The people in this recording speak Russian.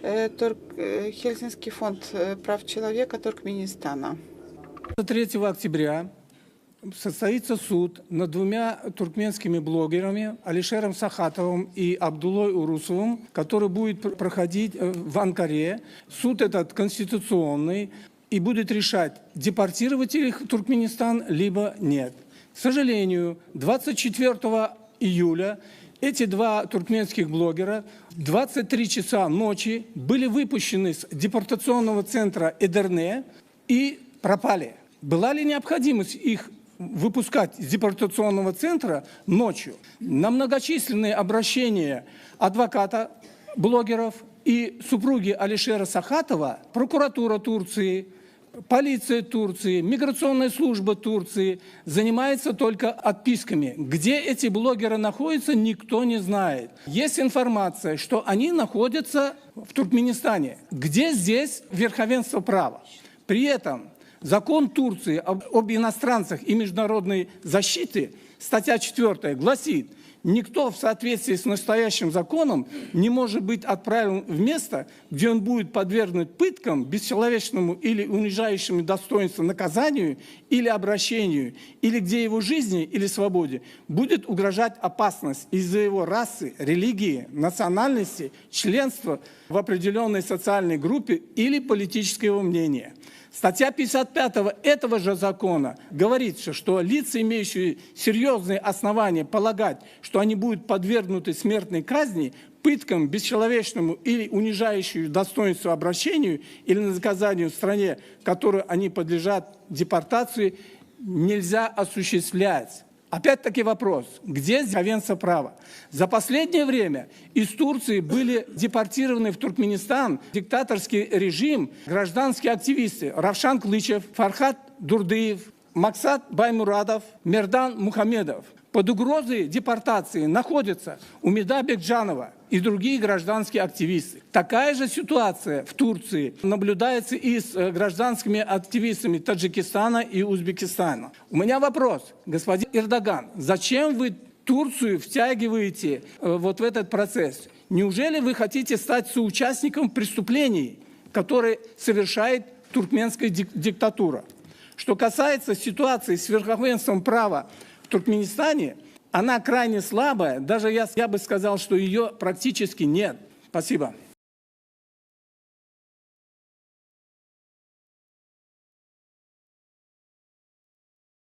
Хельсинский фонд прав человека Туркменистана. 3 октября состоится суд над двумя туркменскими блогерами Алишером Сахатовым и Абдулой Урусовым, который будет проходить в Анкаре. Суд этот конституционный и будет решать, депортировать их в Туркменистан, либо нет. К сожалению, 24 июля эти два туркменских блогера в 23 часа ночи были выпущены с депортационного центра Эдерне и пропали. Была ли необходимость их выпускать из депортационного центра ночью? На многочисленные обращения адвоката блогеров и супруги Алишера Сахатова прокуратура Турции, полиция Турции, миграционная служба Турции занимается только отписками. Где эти блогеры находятся, никто не знает. Есть информация, что они находятся в Туркменистане. Где здесь верховенство права? При этом закон Турции об иностранцах и международной защите, статья 4, гласит: никто в соответствии с настоящим законом не может быть отправлен в место, где он будет подвергнут пыткам, бесчеловечному или унижающему достоинство наказанию или обращению, или где его жизни или свободе будет угрожать опасность из-за его расы, религии, национальности, членства в определенной социальной группе или политического мнения. Статья 55 этого же закона говорит, что лица, имеющие серьезные основания полагать, что они будут подвергнуты смертной казни, пыткам, бесчеловечному или унижающему достоинство обращению или наказанию в стране, в которой они подлежат депортации, нельзя осуществлять. Опять-таки вопрос, где верховенство права? За последнее время из Турции были депортированы в Туркменистан диктаторский режим, гражданские активисты Равшан Клычев, Фархат Дурдыев, Максат Баймурадов, Мердан Мухамедов. Под угрозой депортации находятся Умида Бекджанова и другие гражданские активисты. Такая же ситуация в Турции наблюдается и с гражданскими активистами Таджикистана и Узбекистана. У меня вопрос, господин Эрдоган, зачем вы Турцию втягиваете вот в этот процесс? Неужели вы хотите стать соучастником преступлений, которые совершает туркменская диктатура? Что касается ситуации с верховенством права в Туркменистане, она крайне слабая, даже я бы сказал, что ее практически нет. Спасибо.